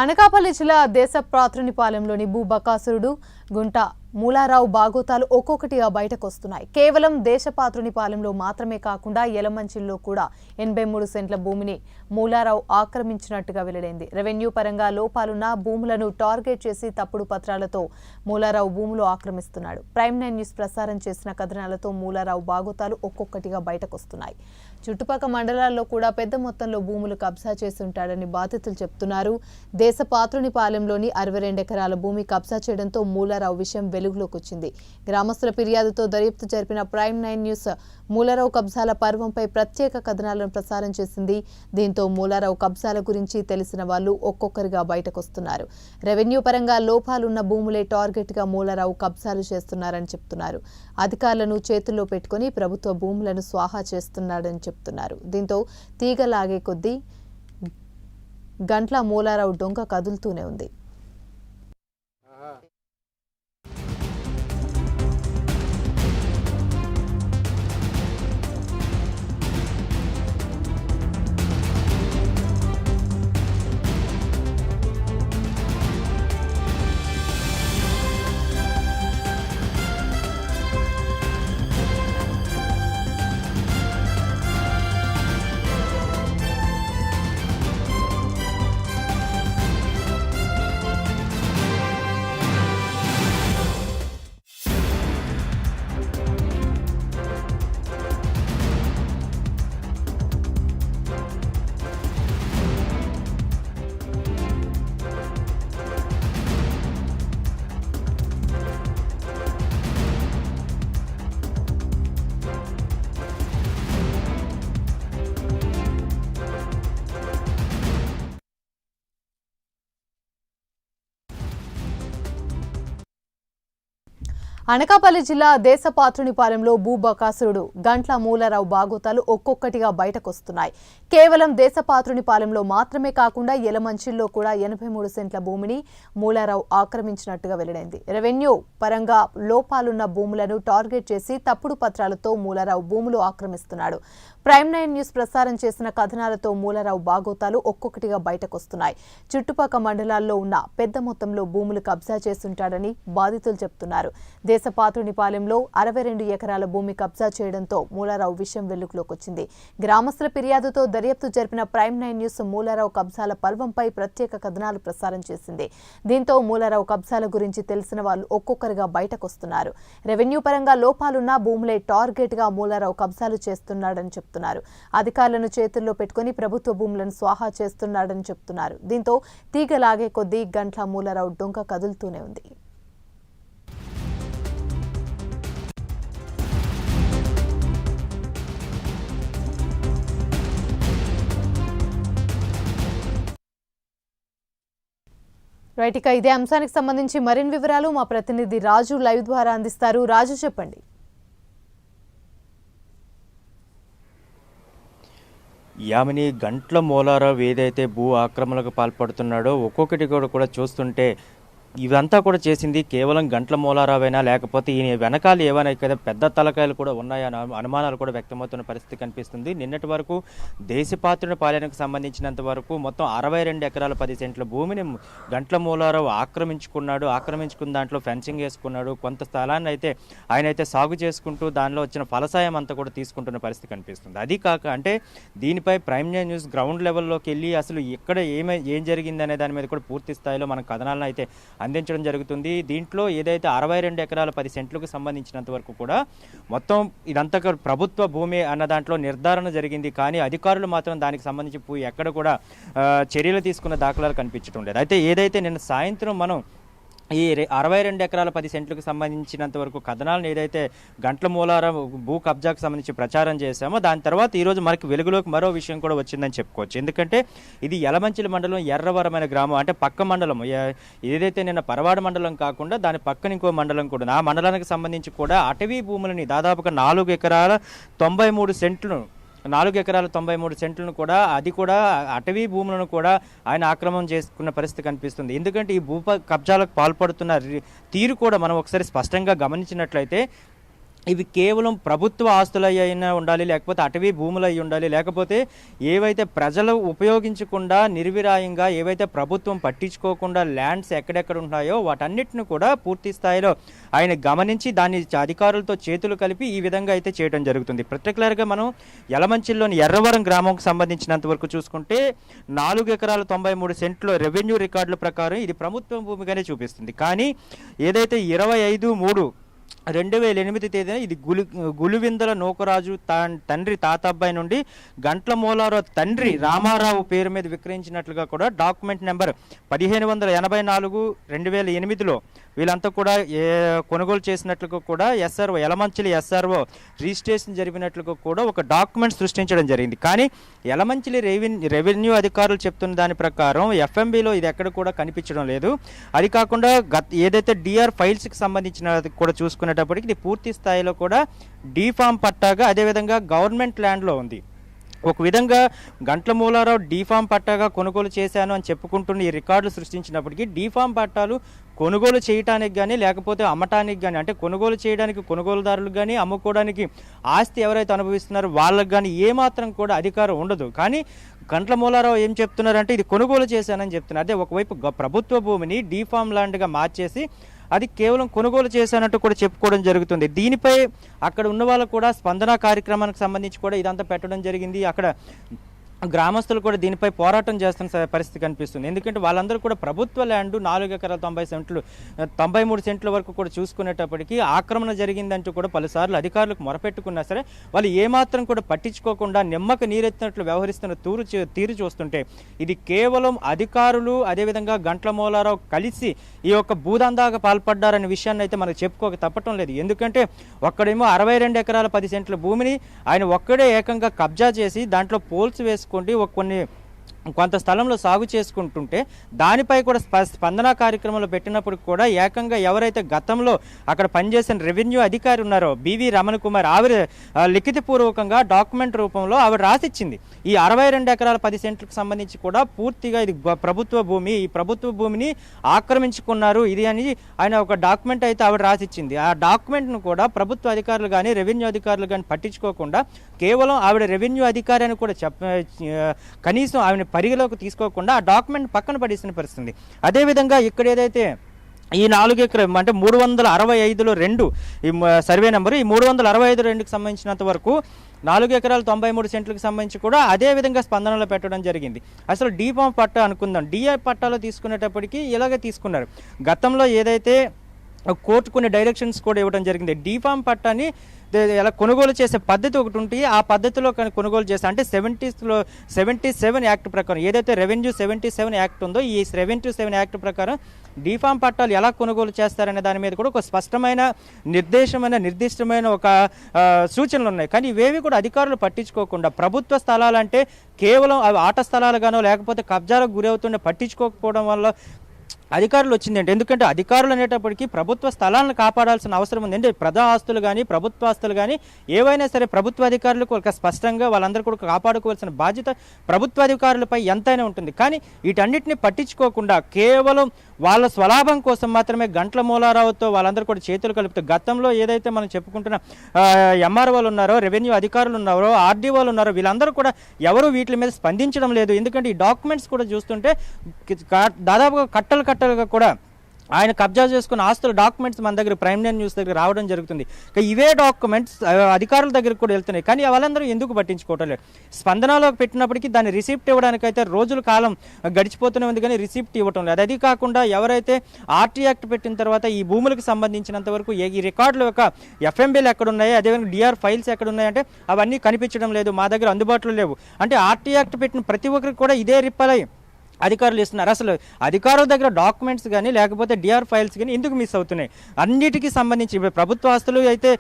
అనకాపల్లి జిల్లా దేశప్రాతృనిపాలెంలోని భూబకాసురుడు గుంట మూలారావు బాగోతాలు ఒక్కొక్కటిగా బయటకు వస్తున్నాయి. కేవలం దేశపాతృనిపాలెంలో మాత్రమే కాకుండా యలమంచిల్లో కూడా 83 సెంట్ల భూమిని మూలారావు ఆక్రమించినట్టుగా వెల్లడైంది. రెవెన్యూ పరంగా లోపాలున్న భూములను టార్గెట్ చేసి తప్పుడు పత్రాలతో మూలారావు భూములు ఆక్రమిస్తున్నాడు. ప్రైమ్ 9 న్యూస్ ప్రసారం చేసిన కథనాలతో మూలారావు బాగోతాలు ఒక్కొక్కటిగా బయటకు వస్తున్నాయి. చుట్టుపక్కల మండలాల్లో కూడా పెద్ద మొత్తంలో భూములు కబ్జా చేసి ఉంటాడని బాధితులు చెప్తున్నారు. దేశపాతృనిపాలెంలోని 62 ఎకరాల భూమి కబ్జా చేయడంతో మూలారావు విషయం వెలుగులోకి వచ్చింది. గ్రామస్తుల ఫిర్యాదుతో దర్యాప్తు జరిపిన ప్రైమ్ 9 న్యూస్ మూలారావు కబ్జాల పర్వంపై ప్రత్యేక కథనాలను ప్రసారం చేసింది. దీంతో మూలారావు కబ్జాల గురించి తెలిసిన వాళ్ళు ఒక్కొక్కరిగా బయటకొస్తున్నారు. రెవెన్యూ పరంగా లోపాలున్న భూములే టార్గెట్ గా మూలారావు కబ్జాలు చేస్తున్నారని చెప్తున్నారు. అధికారులను చేతుల్లో పెట్టుకుని ప్రభుత్వ భూములను స్వాహా చేస్తున్నాడని చెప్తున్నారు. దీంతో తీగలాగే కొద్దీ గంట్ల మూలారావు డొంక కదులుతూనే ఉంది. అనకాపల్లి జిల్లా దేశపాతృనిపాలెంలో భూబకాసురుడు గంట్ల మూలారావు బాగోతాలు ఒక్కొక్కటిగా బయటకొస్తున్నాయి. కేవలం దేశపాతృనిపాలెంలో మాత్రమే కాకుండా యలమంచిల్లో కూడా 83 సెంట్ల భూమిని మూలారావు ఆక్రమించినట్టుగా వెల్లడైంది. రెవెన్యూ పరంగా లోపాలున్న భూములను టార్గెట్ చేసి తప్పుడు పత్రాలతో మూలారావు భూములు ఆక్రమిస్తున్నాడు. ప్రైమ్ 9 న్యూస్ ప్రసారం చేసిన కథనాలతో మూలారావు బాగోతాలు ఒక్కొక్కటిగా బయటకొస్తున్నాయి. చుట్టుపక్కల మండలాల్లో ఉన్న పెద్ద మొత్తంలో భూములు కబ్జా చేస్తుంటాడని బాధితులు చెప్తున్నారు. దేశపాతృనిపాలెంలో 62 ఎకరాల భూమి కబ్జా చేయడంతో మూలారావు విషయం వెలుగులోకి వచ్చింది. గ్రామస్తుల ఫిర్యాదుతో దర్యాప్తు జరిపిన ప్రైమ్ 9 న్యూస్ మూలారావు కబ్జాల పర్వంపై ప్రత్యేక కథనాలు ప్రసారం చేసింది. దీంతో మూలారావు కబ్జాల గురించి తెలిసిన వాళ్ళు ఒక్కొక్కరిగా బయటకొస్తున్నారు. రెవెన్యూ పరంగా లోపాలున్న భూములే టార్గెట్ గా మూలారావు కబ్జాలు చేస్తున్నాడని చెప్తున్నారు. అధికారులను చేతుల్లో పెట్టుకుని ప్రభుత్వ భూములను స్వాహా చేస్తున్నాడని చెప్తున్నారు. దీంతో తీగలాగే కొద్దీ గంట్ల మూలారావు డొంక కదులుతూనే ఉంది. రైట్, ఇక ఇదే అంశానికి సంబంధించి మరిన్ని వివరాలు మా ప్రతినిధి రాజు లైవ్ ద్వారా అందిస్తారు. రాజు, చెప్పండి. యామిని, గంట్ల మూలారావు ఏదైతే భూ ఆక్రమణకు పాల్పడుతున్నాడో ఒక్కొక్కటి కూడా చూస్తుంటే ఇవంతా కూడా చేసింది కేవలం గంట్ల మూలారావేనా, లేకపోతే ఈయన వెనకాల ఏమైనా కదా పెద్ద తలకాయలు కూడా ఉన్నాయని అనుమానాలు కూడా వ్యక్తమవుతున్న పరిస్థితి కనిపిస్తుంది. నిన్నటి వరకు దేశపాతృనిపాలెంకు సంబంధించినంత వరకు మొత్తం 62 ఎకరాల 10 సెంట్ల భూమిని గంట్ల మూలారావు ఆక్రమించుకున్న దాంట్లో ఫెన్సింగ్ వేసుకున్నాడు. కొంత స్థలాన్ని అయితే ఆయన అయితే సాగు చేసుకుంటూ దానిలో వచ్చిన ఫలసాయం అంతా కూడా తీసుకుంటున్న పరిస్థితి కనిపిస్తుంది. అది కాక అంటే దీనిపై ప్రైమ్ 9 న్యూస్ గ్రౌండ్ లెవెల్లోకి వెళ్ళి అసలు ఇక్కడ ఏం జరిగింది అనే దాని మీద కూడా పూర్తి స్థాయిలో మన కథనాలను అయితే అందించడం జరుగుతుంది. దీంట్లో ఏదైతే 62 ఎకరాల 10 సెంట్లకు సంబంధించినంత వరకు కూడా మొత్తం ఇదంతా ప్రభుత్వ భూమి అన్న దాంట్లో నిర్ధారణ జరిగింది. కానీ అధికారులు మాత్రం దానికి సంబంధించి ఎక్కడ కూడా చర్యలు తీసుకున్న దాఖలాలు కనిపించడం లేదు. అయితే ఏదైతే నిన్న సాయంత్రం మనం ఈ 62 ఎకరాల 10 సెంట్లకు సంబంధించినంత వరకు కథనాలను ఏదైతే గంట్ల మూలారావు భూ కబ్జాకు సంబంధించి ప్రచారం చేశామో దాని తర్వాత ఈరోజు మనకి వెలుగులోకి మరో విషయం కూడా వచ్చిందని చెప్పుకోవచ్చు. ఎందుకంటే ఇది యలమంచిలి మండలం ఎర్రవరమైన గ్రామం, అంటే పక్క మండలం ఏదైతే నిన్న పరవాడ మండలం కాకుండా దాని పక్కన ఇంకో మండలం కూడా, ఆ మండలానికి సంబంధించి కూడా అటవీ భూములని దాదాపుగా 4 ఎకరాల 93 సెంట్లను 4 ఎకరాల 93 సెంట్లను కూడా అది కూడా అటవీ భూములను కూడా ఆయన ఆక్రమణ చేసుకున్న పరిస్థితి కనిపిస్తుంది. ఎందుకంటే ఈ భూ కబ్జాలకు పాల్పడుతున్న తీరు కూడా మనం ఒకసారి స్పష్టంగా గమనించినట్లయితే ఇవి కేవలం ప్రభుత్వ ఆస్తులు అయినా ఉండాలి, లేకపోతే అటవీ భూములు అయి ఉండాలి, లేకపోతే ఏవైతే ప్రజలు ఉపయోగించకుండా నిర్విరాయంగా ఏవైతే ప్రభుత్వం పట్టించుకోకుండా ల్యాండ్స్ ఎక్కడెక్కడ ఉన్నాయో వాటన్నిటిని కూడా పూర్తి స్థాయిలో ఆయన గమనించి దాన్ని అధికారులతో చేతులు కలిపి ఈ విధంగా అయితే చేయడం జరుగుతుంది. పర్టికులర్గా మనం యలమంచిలోని ఎర్రవరం గ్రామంకు సంబంధించినంత వరకు చూసుకుంటే 4 ఎకరాల 93 సెంట్లు రెవెన్యూ రికార్డుల ప్రకారం ఇది ప్రభుత్వం భూమిగానే చూపిస్తుంది. కానీ ఏదైతే 25/3/2008 తేదీన ఇది గులివిందల నూకరాజు తండ్రి తాతబ్బాయి నుండి గంట్ల మూలారావు తండ్రి రామారావు పేరు మీద విక్రయించినట్లుగా కూడా డాక్యుమెంట్ నెంబర్ 1584/2008లో వీళ్ళంతా కూడా కొనుగోలు చేసినట్లుగా కూడా ఎస్ఆర్ఓ యలమంచిలి ఎస్ఆర్ఓ రిజిస్ట్రేషన్ జరిపినట్లుగా కూడా ఒక డాక్యుమెంట్ సృష్టించడం జరిగింది. కానీ యలమంచిలి రెవెన్యూ అధికారులు చెప్తున్న దాని ప్రకారం ఎఫ్ఎంబిలో ఇది ఎక్కడ కూడా కనిపించడం లేదు. అది కాకుండా ఏదైతే డిఆర్ ఫైల్స్కి సంబంధించిన కూడా చూసుకునేటప్పటికి ఇది పూర్తి స్థాయిలో కూడా డీఫామ్ పట్టాగా అదేవిధంగా గవర్నమెంట్ ల్యాండ్లో ఉంది. ఒక విధంగా గంట్ల మూలారావు డీఫామ్ పట్టాగా కొనుగోలు చేశాను అని చెప్పుకుంటున్న ఈ రికార్డులు సృష్టించినప్పటికీ డీఫామ్ పట్టాలు కొనుగోలు చేయడానికి కానీ లేకపోతే అమ్మటానికి కానీ, అంటే కొనుగోలు చేయడానికి కొనుగోలుదారులకు కానీ అమ్ముకోవడానికి ఆస్తి ఎవరైతే అనుభవిస్తున్నారో వాళ్ళకి కానీ ఏమాత్రం కూడా అధికారం ఉండదు. కానీ గంట్ల మూలారావు ఏం చెప్తున్నారంటే ఇది కొనుగోలు చేశానని చెప్తున్నారు. అదే ఒకవైపు ప్రభుత్వ భూమిని డీఫామ్ ల్యాండ్గా మార్చేసి అది కేవలం కొనుగోలు చేశానంటూ కూడా చెప్పుకోవడం జరుగుతుంది. దీనిపై అక్కడ ఉన్న వాళ్ళు కూడా స్పందన కార్యక్రమానికి సంబంధించి కూడా ఇదంతా పెట్టడం జరిగింది. అక్కడ గ్రామస్తులు కూడా దీనిపై పోరాటం చేస్తున్న పరిస్థితి కనిపిస్తుంది. ఎందుకంటే వాళ్ళందరూ కూడా ప్రభుత్వ ల్యాండ్ 4 ఎకరాల 90 సెంట్లు 93 సెంట్ల వరకు కూడా చూసుకునేటప్పటికీ ఆక్రమణ జరిగిందంటూ కూడా పలుసార్లు అధికారులకు మొరపెట్టుకున్నా సరే వాళ్ళు ఏమాత్రం కూడా పట్టించుకోకుండా నిమ్మకు నీరెత్తినట్లు వ్యవహరిస్తున్న తీరు చూస్తుంటే ఇది కేవలం అధికారులు అదేవిధంగా గంట్ల మూలారావు కలిసి ఈ యొక్క భూదందాగా పాల్పడ్డారనే విషయాన్ని అయితే మనకు చెప్పుకోక తప్పటం లేదు. ఎందుకంటే ఒక్కడేమో 62 ఎకరాల 10 సెంట్ల భూమిని ఆయన ఒక్కడే ఏకంగా కబ్జా చేసి దాంట్లో పోల్స్ వేసుకుంటూ కొంత స్థలంలో సాగు చేసుకుంటుంటే దానిపై కూడా స్పందన కార్యక్రమంలో పెట్టినప్పుడు కూడా ఏకంగా ఎవరైతే గతంలో అక్కడ పనిచేసిన రెవెన్యూ అధికారి ఉన్నారో బివి రమణ కుమార్ ఆవిడ లిఖితపూర్వకంగా డాక్యుమెంట్ రూపంలో ఆవిడ రాసిచ్చింది. ఈ 62 ఎకరాల 10 సెంట్లకు సంబంధించి కూడా పూర్తిగా ఇది ప్రభుత్వ భూమి, ఈ ప్రభుత్వ భూమిని ఆక్రమించుకున్నారు ఇది అని ఆయన ఒక డాక్యుమెంట్ అయితే ఆవిడ రాసిచ్చింది. ఆ డాక్యుమెంట్ను కూడా ప్రభుత్వ అధికారులు కానీ రెవెన్యూ అధికారులు కానీ పట్టించుకోకుండా కేవలం ఆవిడ రెవెన్యూ అధికారి అని కూడా కనీసం ఆవిడ పరిగణలోకి తీసుకోకుండా ఆ డాక్యుమెంట్ పక్కన పడేసిన పరిస్థితి. అదేవిధంగా ఇక్కడ ఏదైతే ఈ 4 ఎకరం అంటే 365లో 2 ఈ సర్వే నెంబరు ఈ 365/2కి సంబంధించినంత వరకు 4 ఎకరాల 93 సెంట్లకు సంబంధించి కూడా అదే విధంగా స్పందనలో పెట్టడం జరిగింది. అసలు డీఫామ్ పట్టా అనుకుందాం, డిఐ పట్టాలో తీసుకునేటప్పటికీ ఇలాగే తీసుకున్నారు. గతంలో ఏదైతే కోర్టు కొన్ని డైరెక్షన్స్ కూడా ఇవ్వడం జరిగింది. డీఫామ్ పట్టాని ఎలా కొనుగోలు చేసే పద్ధతి ఒకటి ఉంటుంది. ఆ పద్ధతిలో కొనుగోలు చేస్తే అంటే 77 యాక్ట్ ప్రకారం ఏదైతే రెవెన్యూ 77 యాక్ట్ ఉందో ఈ 77 యాక్ట్ ప్రకారం డీఫామ్ పట్టాలు ఎలా కొనుగోలు చేస్తారనే దాని మీద కూడా ఒక స్పష్టమైన నిర్దిష్టమైన ఒక సూచనలు ఉన్నాయి. కానీ ఇవేవి కూడా అధికారులు పట్టించుకోకుండా ప్రభుత్వ స్థలాలంటే కేవలం అవి ఆట స్థలాలుగానో లేకపోతే కబ్జాలకు గురవుతుండే పట్టించుకోకపోవడం వల్ల అధికారులు వచ్చిందంటే, ఎందుకంటే అధికారులు అనేటప్పటికీ ప్రభుత్వ స్థలాలను కాపాడాల్సిన అవసరం ఉంది. అంటే ప్రజా ఆస్తులు కానీ ప్రభుత్వ ఆస్తులు కానీ ఏవైనా సరే ప్రభుత్వ అధికారులకు ఒక స్పష్టంగా వాళ్ళందరూ కూడా కాపాడుకోవాల్సిన బాధ్యత ప్రభుత్వ అధికారులపై ఎంతైనా ఉంటుంది. కానీ వీటన్నిటిని పట్టించుకోకుండా కేవలం వాళ్ళ స్వలాభం కోసం మాత్రమే గంట్ల మూలారావుతో వాళ్ళందరూ కూడా చేతులు కలుపుతూ గతంలో ఏదైతే మనం చెప్పుకుంటున్న ఎంఆర్ఓలు ఉన్నారో రెవెన్యూ అధికారులు ఉన్నారో ఆర్డీఓలు ఉన్నారో వీళ్ళందరూ కూడా ఎవరు వీటి మీద స్పందించడం లేదు. ఎందుకంటే ఈ డాక్యుమెంట్స్ కూడా చూస్తుంటే దాదాపుగా కట్టలుగా కూడా ఆయన కబ్జా చేసుకున్న ఆస్తుల డాక్యుమెంట్స్ మన దగ్గర ప్రైమ్ లైన్ న్యూస్ దగ్గర రావడం జరుగుతుంది. ఇవే డాక్యుమెంట్స్ అధికారుల దగ్గరకు కూడా వెళ్తున్నాయి. కానీ వాళ్ళందరూ ఎందుకు పట్టించుకోవటం లేదు? స్పందనలోకి పెట్టినప్పటికీ దాన్ని రిసిప్ట్ ఇవ్వడానికైతే రోజుల కాలం గడిచిపోతూనే ఉంది కానీ రిసిప్ట్ ఇవ్వటం లేదు. అది కాకుండా ఎవరైతే ఆర్టీ యాక్ట్ పెట్టిన తర్వాత ఈ భూములకు సంబంధించినంత వరకు ఈ రికార్డుల యొక్క ఎఫ్ఎంబీలు ఎక్కడున్నాయి, అదేవిధంగా డిఆర్ ఫైల్స్ ఎక్కడున్నాయంటే అవన్నీ కనిపించడం లేదు, మా దగ్గర అందుబాటులో లేవు. అంటే ఆర్టీ యాక్ట్ పెట్టిన ప్రతి ఒక్కరికి కూడా ఇదే రిప్లై అధికారులు ఇస్తున్నారు. అసలు అధికారుల దగ్గర డాక్యుమెంట్స్ కానీ లేకపోతే డిఆర్ ఫైల్స్ కానీ ఎందుకు మిస్ అవుతున్నాయి? అన్నిటికీ సంబంధించి ప్రభుత్వ ఆస్తులు అయితే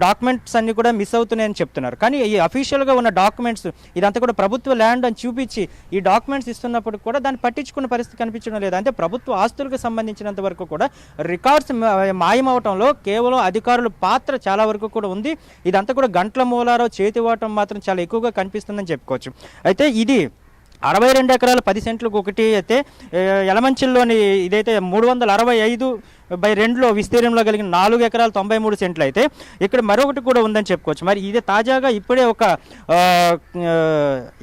డాక్యుమెంట్స్ అన్ని కూడా మిస్ అవుతున్నాయని చెప్తున్నారు. కానీ ఈ అఫీషియల్గా ఉన్న డాక్యుమెంట్స్ ఇదంతా కూడా ప్రభుత్వ ల్యాండ్ అని చూపించి ఈ డాక్యుమెంట్స్ ఇస్తున్నప్పుడు కూడా దాన్ని పట్టించుకున్న పరిస్థితి కనిపించడం లేదు. అంటే ప్రభుత్వ ఆస్తులకు సంబంధించినంత వరకు కూడా రికార్డ్స్ మాయమవటంలో కేవలం అధికారుల పాత్ర చాలా వరకు కూడా ఉంది. ఇదంతా కూడా గంట్ల మూలారావు చేతివాటం మాత్రం చాలా ఎక్కువగా కనిపిస్తుందని చెప్పుకోవచ్చు. అయితే ఇది 62 ఎకరాల 10 సెంట్లకు ఒకటి అయితే యలమంచిల్లోని ఇదైతే 365 2 విస్తీర్ణంలో కలిగిన 4 ఎకరాలు 93 సెంట్లు అయితే ఇక్కడ మరొకటి కూడా ఉందని చెప్పుకోవచ్చు. మరి ఇది తాజాగా ఇప్పుడే ఒక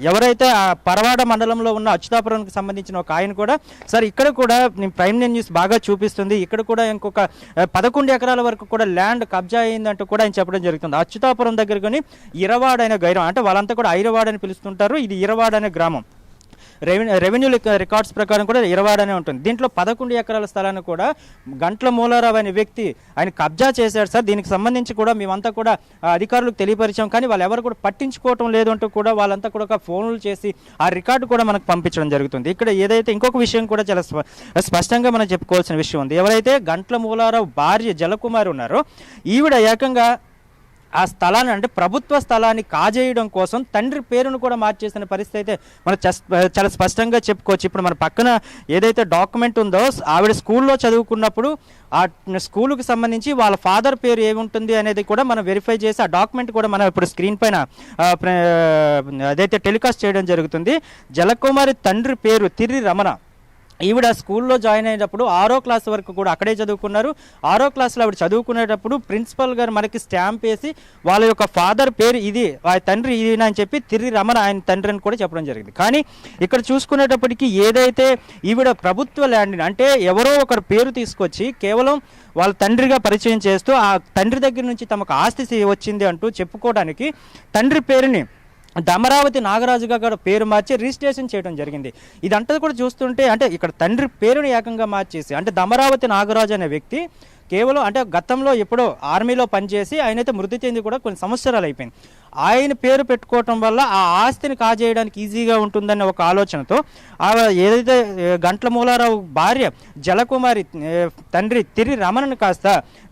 ఎవరైతే ఆ పరవాడ మండలంలో ఉన్న అచ్యుతాపురానికి సంబంధించిన ఒక ఆయన కూడా సార్ ఇక్కడ కూడా ప్రైమ్ న్యూస్ బాగా చూపిస్తుంది, ఇక్కడ కూడా ఇంకొక 11 ఎకరాల వరకు కూడా ల్యాండ్ కబ్జా అయిందంటూ కూడా ఆయన చెప్పడం జరుగుతుంది. అచ్యుతాపురం దగ్గర కానీ ఇరవాడ అనే గైరం, అంటే వాళ్ళంతా కూడా ఐరవాడ అని పిలుస్తుంటారు, ఇది ఇరవాడ అనే గ్రామం. రెవెన్యూ రికార్డ్స్ ప్రకారం కూడా ఇరవాడనే ఉంటుంది. దీంట్లో 11 ఎకరాల స్థలాన్ని కూడా గంట్ల మూలారావు అనే వ్యక్తి ఆయన కబ్జా చేశాడు సార్. దీనికి సంబంధించి కూడా మేమంతా కూడా అధికారులకు తెలియపరిచాం, కానీ వాళ్ళు ఎవరు కూడా పట్టించుకోవటం లేదు అంటూ కూడా వాళ్ళంతా కూడా ఫోన్లు చేసి ఆ రికార్డు కూడా మనకు పంపించడం జరుగుతుంది. ఇక్కడ ఏదైతే ఇంకొక విషయం కూడా చాలా స్పష్టంగా మనం చెప్పుకోవాల్సిన విషయం ఉంది. ఎవరైతే గంట్ల మూలారావు భార్య జలకుమారి ఉన్నారో ఈవిడ ఏకంగా ఆ స్థలాన్ని, అంటే ప్రభుత్వ స్థలాన్ని కాజేయడం కోసం తండ్రి పేరును కూడా మార్చేసిన పరిస్థితి అయితే మనం చాలా స్పష్టంగా చెప్పుకోవచ్చు. ఇప్పుడు మన పక్కన ఏదైతే డాక్యుమెంట్ ఉందో ఆవిడ స్కూల్లో చదువుకున్నప్పుడు ఆ స్కూలుకి సంబంధించి వాళ్ళ ఫాదర్ పేరు ఏముంటుంది అనేది కూడా మనం వెరిఫై చేసి ఆ డాక్యుమెంట్ కూడా మనం ఇప్పుడు స్క్రీన్ పైన అదైతే టెలికాస్ట్ చేయడం జరుగుతుంది. జలకుమారి తండ్రి పేరు తిర్రి రమణ. ఈవిడ స్కూల్లో జాయిన్ అయినప్పుడు 6వ క్లాస్ వరకు కూడా అక్కడే చదువుకున్నారు. 6వ క్లాస్లో ఆవిడ చదువుకునేటప్పుడు ప్రిన్సిపల్ గారు మనకి స్టాంప్ వేసి వాళ్ళ యొక్క ఫాదర్ పేరు ఇది, ఆ తండ్రి ఇది అని చెప్పి తిర్రి రమణ ఆయన తండ్రి అని కూడా చెప్పడం జరిగింది. కానీ ఇక్కడ చూసుకునేటప్పటికీ ఏదైతే ఈవిడ ప్రభుత్వ ల్యాండ్ని, అంటే ఎవరో ఒకరు పేరు తీసుకొచ్చి కేవలం వాళ్ళ తండ్రిగా పరిచయం చేస్తూ ఆ తండ్రి దగ్గర నుంచి తమకు ఆస్తి వచ్చింది అంటూ చెప్పుకోవడానికి తండ్రి పేరుని దమరావతి నాగరాజుగా కూడా పేరు మార్చి రిజిస్ట్రేషన్ చేయడం జరిగింది. ఇదంతా కూడా చూస్తుంటే అంటే ఇక్కడ తండ్రి పేరుని ఏకంగా మార్చేసి, అంటే దమరావతి నాగరాజు అనే వ్యక్తి కేవలం అంటే గతంలో ఎప్పుడో ఆర్మీలో పనిచేసి ఆయనైతే మృతి చెంది కూడా కొన్ని సంవత్సరాలు అయిపోయింది. ఆయన పేరు పెట్టుకోవటం వల్ల ఆ ఆస్తిని కాజేయడానికి ఈజీగా ఉంటుందనే ఒక ఆలోచనతో ఏదైతే గంట్ల మూలారావు భార్య జలకుమారి తండ్రి తిరి రమణను కాస్త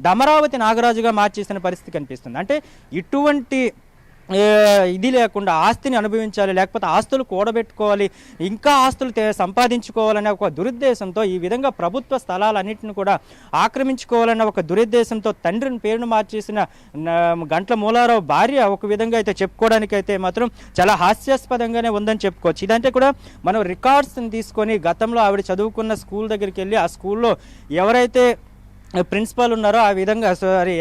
దమరావతి నాగరాజుగా మార్చేసిన పరిస్థితి కనిపిస్తుంది. అంటే ఇటువంటి ఇది లేకుండా ఆస్తిని అనుభవించాలి, లేకపోతే ఆస్తులు కూడబెట్టుకోవాలి, ఇంకా ఆస్తులు సంపాదించుకోవాలనే ఒక దురుద్దేశంతో ఈ విధంగా ప్రభుత్వ స్థలాలన్నింటిని కూడా ఆక్రమించుకోవాలన్న ఒక దురుద్దేశంతో తండ్రిని పేరును మార్చేసిన గంట్ల మూలారావు భార్య ఒక విధంగా అయితే చెప్పుకోవడానికి అయితే మాత్రం చాలా హాస్యాస్పదంగానే ఉందని చెప్పుకోవచ్చు. ఇదంటే కూడా మనం రికార్డ్స్ని తీసుకొని గతంలో ఆవిడ చదువుకున్న స్కూల్ దగ్గరికి వెళ్ళి ఆ స్కూల్లో ఎవరైతే ప్రిన్సిపాల్ ఉన్నారో ఆ విధంగా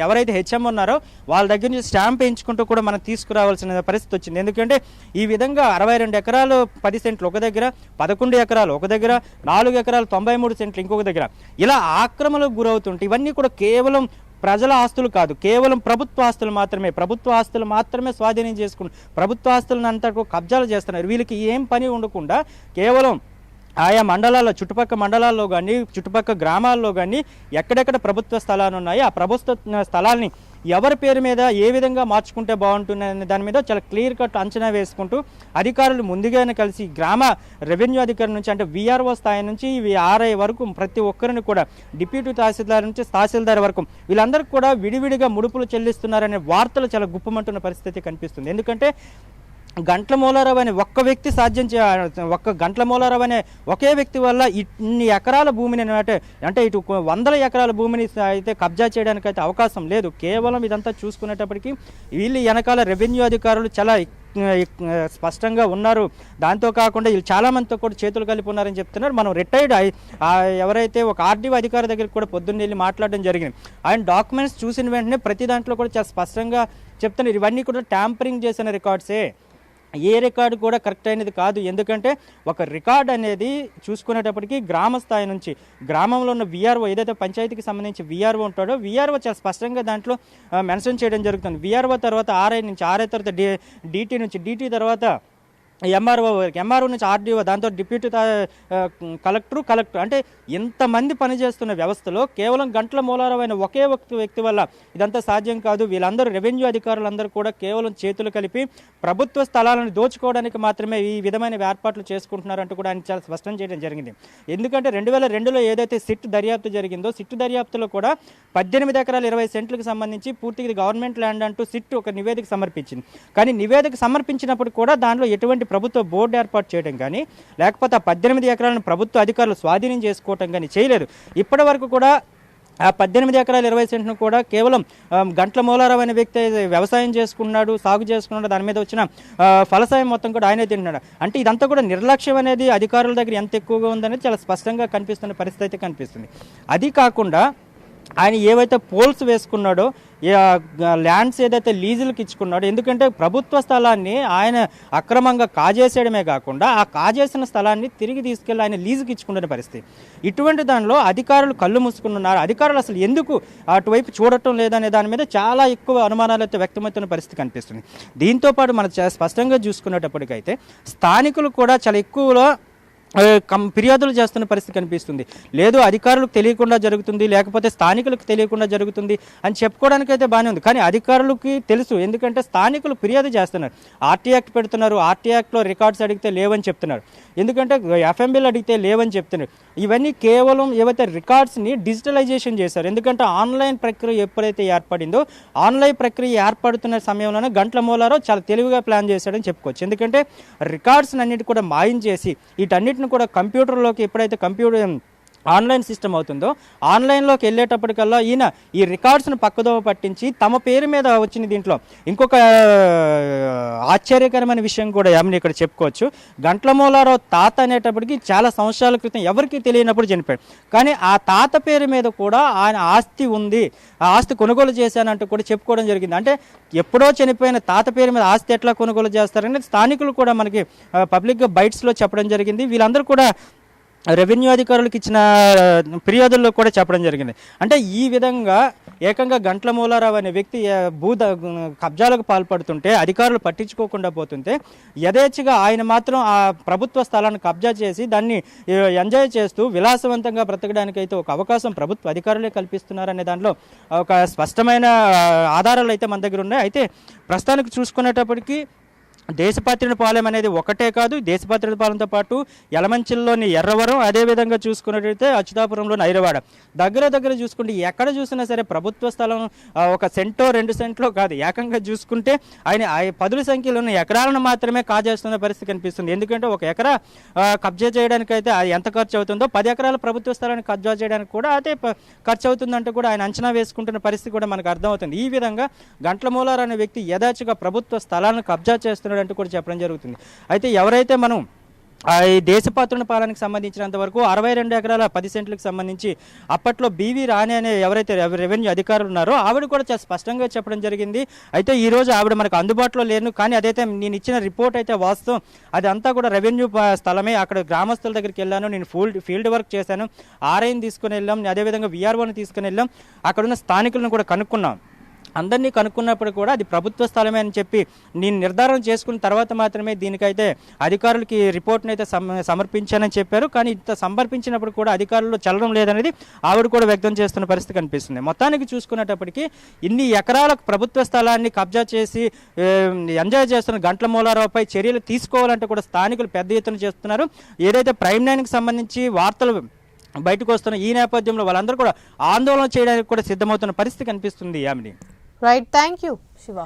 ఎవరైతే హెచ్ఎం ఉన్నారో వాళ్ళ దగ్గర నుంచి స్టాంప్ వేయించుకుంటూ కూడా మనం తీసుకురావాల్సిన పరిస్థితి వచ్చింది. ఎందుకంటే ఈ విధంగా 62 ఎకరాలు 10 సెంట్లు ఒక దగ్గర, 11 ఎకరాలు ఒక దగ్గర, 4 ఎకరాలు 93 సెంట్లు ఇంకొక దగ్గర ఇలా ఆక్రమణకు గురవుతుంటే ఇవన్నీ కూడా కేవలం ప్రజల ఆస్తులు కాదు, కేవలం ప్రభుత్వ ఆస్తులు మాత్రమే స్వాధీనం చేసుకుని ప్రభుత్వ ఆస్తులను అంతా కబ్జాలు చేస్తున్నారు. వీళ్ళకి ఏం పని ఉండకుండా కేవలం ఆయా మండలాల్లో, చుట్టుపక్కల మండలాల్లో కానీ చుట్టుపక్కల గ్రామాల్లో కానీ ఎక్కడెక్కడ ప్రభుత్వ స్థలాలు ఉన్నాయి ఆ ప్రభుత్వ స్థలాల్ని ఎవరి పేరు మీద ఏ విధంగా మార్చుకుంటే బాగుంటుందనే దాని మీద చాలా క్లియర్ కట్ అంచనా వేసుకుంటూ అధికారులు ముందుగానే కలిసి గ్రామ రెవెన్యూ అధికారి నుంచి అంటే విఆర్ఓ స్థాయి నుంచి ఆర్ఐ వరకు ప్రతి ఒక్కరిని కూడా డిప్యూటీ తహసీల్దార్ నుంచి తహసీల్దార్ వరకు వీళ్ళందరికీ కూడా విడివిడిగా ముడుపులు చెల్లిస్తున్నారనే వార్తలు చాలా గుప్పమంటున్న పరిస్థితి కనిపిస్తుంది. ఎందుకంటే గంట్ల మూలారావు అనే ఒక్క వ్యక్తి గంట్ల మూలారావు అనే ఒకే వ్యక్తి వల్ల ఇన్ని ఎకరాల భూమిని అంటే ఇటు 100 ఎకరాల భూమిని అయితే కబ్జా చేయడానికి అయితే అవకాశం లేదు. కేవలం ఇదంతా చూసుకునేటప్పటికీ వీళ్ళు వెనకాల రెవెన్యూ అధికారులు చాలా స్పష్టంగా ఉన్నారు. దాంతో కాకుండా వీళ్ళు చాలామందితో కూడా చేతులు కలిపి ఉన్నారని చెప్తున్నారు. మనం రిటైర్డ్ ఎవరైతే ఒక ఆర్డీఓ అధికారి దగ్గరికి కూడా పొద్దున్న వెళ్ళి మాట్లాడడం జరిగింది. ఆయన డాక్యుమెంట్స్ చూసిన వెంటనే ప్రతి దాంట్లో కూడా చాలా స్పష్టంగా చెప్తున్నారు ఇవన్నీ కూడా ట్యాంపరింగ్ చేసిన రికార్డ్సే, ఏ రికార్డు కూడా కరెక్ట్ అయినది కాదు. ఎందుకంటే ఒక రికార్డ్ అనేది చూసుకునేటప్పటికీ గ్రామ స్థాయి నుంచి గ్రామంలో ఉన్న విఆర్ఓ ఏదైతే పంచాయతీకి సంబంధించి విఆర్ఓ ఉంటాడో విఆర్ఓ చాలా స్పష్టంగా దాంట్లో మెన్షన్ చేయడం జరుగుతుంది. విఆర్ఓ తర్వాత ఆర్ఐ నుంచి, ఆర్ఐ తర్వాత డిటి నుంచి, డిటి తర్వాత ఎంఆర్ఓ నుంచి ఆర్డీఓ, దాంతో డిప్యూటీ కలెక్టర్ అంటే ఎంతమంది పనిచేస్తున్న వ్యవస్థలో కేవలం గంట్ల మూలారావు అయిన ఒకే వ్యక్తి వల్ల ఇదంతా సాధ్యం కాదు. వీళ్ళందరూ రెవెన్యూ అధికారులందరూ కూడా కేవలం చేతులు కలిపి ప్రభుత్వ స్థలాలను దోచుకోవడానికి మాత్రమే ఈ విధమైన ఏర్పాట్లు చేసుకుంటున్నారంటూ కూడా ఆయన చాలా స్పష్టం చేయడం జరిగింది. ఎందుకంటే 2002లో ఏదైతే సిట్ దర్యాప్తు జరిగిందో సిట్ దర్యాప్తులో కూడా 18 ఎకరాల 20 సెంట్లకు సంబంధించి పూర్తిగా గవర్నమెంట్ ల్యాండ్ అంటూ సిట్ ఒక నివేదిక సమర్పించింది. కానీ నివేదిక సమర్పించినప్పుడు కూడా దానిలో ఎటువంటి ప్రభుత్వ బోర్డు ఏర్పాటు చేయడం కానీ లేకపోతే ఆ 18 ఎకరాలను ప్రభుత్వ అధికారులు స్వాధీనం చేసుకోవటం కానీ చేయలేదు. ఇప్పటి వరకు కూడా ఆ 18 ఎకరాల 20 సెంట్ను కూడా కేవలం గంట్ల మూలారావు అనే వ్యక్తి వ్యవసాయం చేసుకున్నాడు, సాగు చేసుకున్నాడు, దాని మీద వచ్చిన ఫలసాయం మొత్తం కూడా ఆయనే తింటున్నాడు. అంటే ఇదంతా కూడా నిర్లక్ష్యం అనేది అధికారుల దగ్గర ఎంత ఎక్కువగా ఉందనేది చాలా స్పష్టంగా కనిపిస్తున్న పరిస్థితి అయితే కనిపిస్తుంది. అది కాకుండా ఆయన ఏవైతే పోల్స్ వేసుకున్నాడో ల్యాండ్స్ ఏదైతే లీజులకు ఇచ్చుకున్నాడో, ఎందుకంటే ప్రభుత్వ స్థలాన్ని ఆయన అక్రమంగా కాజేసేయడమే కాకుండా ఆ కాజేసిన స్థలాన్ని తిరిగి తీసుకెళ్ళి ఆయన లీజుకి ఇచ్చుకునే పరిస్థితి. ఇటువంటి దానిలో అధికారులు కళ్ళు మూసుకున్నారు. అధికారులు అసలు ఎందుకు అటువైపు చూడటం లేదనే దాని మీద చాలా ఎక్కువ అనుమానాలు అయితే వ్యక్తమవుతున్న పరిస్థితి కనిపిస్తుంది. దీంతోపాటు మనం స్పష్టంగా చూసుకునేటప్పటికైతే స్థానికులు కూడా చాలా ఎక్కువలో ఫిర్యాదులు చేస్తున్న పరిస్థితి కనిపిస్తుంది. లేదు అధికారులకు తెలియకుండా జరుగుతుంది, లేకపోతే స్థానికులకు తెలియకుండా జరుగుతుంది అని చెప్పుకోవడానికి అయితే బాగానే ఉంది. కానీ అధికారులకి తెలుసు, ఎందుకంటే స్థానికులు ఫిర్యాదు చేస్తున్నారు. ఆర్టీ యాక్ట్ పెడుతున్నారు, ఆర్టీ యాక్ట్లో రికార్డ్స్ అడిగితే లేవని చెప్తున్నారు, ఎందుకంటే ఎఫ్ఎంబీలు అడిగితే లేవని చెప్తున్నారు. ఇవన్నీ కేవలం ఏవైతే రికార్డ్స్ని డిజిటలైజేషన్ చేశారు. ఎందుకంటే ఆన్లైన్ ప్రక్రియ ఎప్పుడైతే ఏర్పడిందో, ఆన్లైన్ ప్రక్రియ ఏర్పడుతున్న సమయంలోనే గంట్ల మూలారావు చాలా తెలివిగా ప్లాన్ చేశాడని చెప్పుకోవచ్చు. ఎందుకంటే రికార్డ్స్ అన్నిటి కూడా మాయించేసి వీటన్నిటిని కూడా కంప్యూటర్లోకి ఎప్పుడైతే ఆన్లైన్ సిస్టమ్ అవుతుందో ఆన్లైన్లోకి వెళ్ళేటప్పటికల్లా ఈయన ఈ రికార్డ్స్ను పక్కదోవ పట్టించి తమ పేరు మీద వచ్చిన దీంట్లో ఇంకొక ఆశ్చర్యకరమైన విషయం కూడా ఏమని ఇక్కడ చెప్పుకోవచ్చు. గంట్ల మూలారావు తాత అనేటప్పటికి చాలా సంవత్సరాల క్రితం ఎవరికీ తెలియనప్పుడు చనిపోయాడు. కానీ ఆ తాత పేరు మీద కూడా ఆయన ఆస్తి ఉంది, ఆ ఆస్తి కొనుగోలు చేశానంటూ కూడా చెప్పుకోవడం జరిగింది. అంటే ఎప్పుడో చనిపోయిన తాత పేరు మీద ఆస్తి ఎట్లా కొనుగోలు చేస్తారని స్థానికులు కూడా మనకి పబ్లిక్గా బైట్స్లో చెప్పడం జరిగింది. వీళ్ళందరూ కూడా రెవెన్యూ అధికారులకు ఇచ్చిన ఫిర్యాదుల్లో కూడా చెప్పడం జరిగింది. అంటే ఈ విధంగా ఏకంగా గంట్ల మూలారావు అనే వ్యక్తి కబ్జాలకు పాల్పడుతుంటే అధికారులు పట్టించుకోకుండా పోతుంటే యథేచ్ఛగా ఆయన మాత్రం ఆ ప్రభుత్వ స్థలాన్ని కబ్జా చేసి దాన్ని ఎంజాయ్ చేస్తూ విలాసవంతంగా బ్రతకడానికి అయితే ఒక అవకాశం ప్రభుత్వ అధికారులే కల్పిస్తున్నారనే దాంట్లో ఒక స్పష్టమైన ఆధారాలు అయితే మన దగ్గర ఉన్నాయి. అయితే ప్రస్తుతానికి చూసుకునేటప్పటికీ దేశపాత్రునిపాలెం అనేది ఒకటే కాదు, దేశపాత్రునిపాలెంతో పాటు యలమంచిల్లోని ఎర్రవరం, అదేవిధంగా చూసుకున్నట్టయితే అచ్యుతాపురంలోని ఐరవాడ, దగ్గర చూసుకుంటే ఎక్కడ చూసినా సరే ప్రభుత్వ స్థలం ఒక సెంటో 2 సెంట్లో కాదు, ఏకంగా చూసుకుంటే ఆయన 10 సంఖ్యలో ఉన్న ఎకరాలను మాత్రమే కాజేస్తున్న పరిస్థితి కనిపిస్తుంది. ఎందుకంటే ఒక ఎకరా కబ్జా చేయడానికైతే అది ఎంత ఖర్చు అవుతుందో 10 ఎకరాల ప్రభుత్వ స్థలాన్ని కబ్జా చేయడానికి కూడా అదే ఖర్చు అవుతుందంటే కూడా ఆయన అంచనా వేసుకుంటున్న పరిస్థితి కూడా మనకు అర్థమవుతుంది. ఈ విధంగా గంట్ల మూలారావు అనే వ్యక్తి యథేచ్ఛగా ప్రభుత్వ స్థలాలను కబ్జా చేస్తున్నాడు అంటూ కూడా చెప్పడం జరుగుతుంది. అయితే ఎవరైతే మనం ఈ దేశపాత్రునిపాలెంకి సంబంధించినంత వరకు 62 ఎకరాల 10 సెంట్లకు సంబంధించి అప్పట్లో బీవీ రాణి అనే ఎవరైతే రెవెన్యూ అధికారులు ఉన్నారో ఆవిడ కూడా చాలా స్పష్టంగా చెప్పడం జరిగింది. అయితే ఈరోజు ఆవిడ మనకు అందుబాటులో లేను, కానీ అదైతే నేను ఇచ్చిన రిపోర్ట్ అయితే వాస్తవం, అది అంతా కూడా రెవెన్యూ స్థలమే. అక్కడ గ్రామస్తుల దగ్గరికి వెళ్ళాను, నేను ఫీల్డ్ వర్క్ చేశాను, ఆర్ఐని తీసుకుని వెళ్ళాం, అదేవిధంగా వీఆర్ఓని తీసుకుని వెళ్ళాం, అక్కడున్న స్థానికులను కూడా కనుక్కున్నాం. అందరినీ కనుక్కున్నప్పుడు కూడా అది ప్రభుత్వ స్థలమే అని చెప్పి నేను నిర్ధారణ చేసుకున్న తర్వాత మాత్రమే దీనికైతే అధికారులకి రిపోర్ట్ని అయితే సమర్పించానని చెప్పారు. కానీ ఇంత సమర్పించినప్పుడు కూడా అధికారులు చల్లడం లేదనేది ఆవిడ కూడా వ్యక్తం చేస్తున్న పరిస్థితి కనిపిస్తుంది. మొత్తానికి చూసుకునేటప్పటికీ ఇన్ని ఎకరాల ప్రభుత్వ స్థలాన్ని కబ్జా చేసి ఎంజాయ్ చేస్తున్న గంట్ల మూలారావుపై చర్యలు తీసుకోవాలంటే కూడా స్థానికులు పెద్ద ఎత్తున చేస్తున్నారు. ఏదైతే ప్రైమ్ 9కి సంబంధించి వార్తలు బయటకు వస్తున్న ఈ నేపథ్యంలో వాళ్ళందరూ కూడా ఆందోళన చేయడానికి కూడా సిద్ధమవుతున్న పరిస్థితి కనిపిస్తుంది. Yamini. Right, thank you Shiva.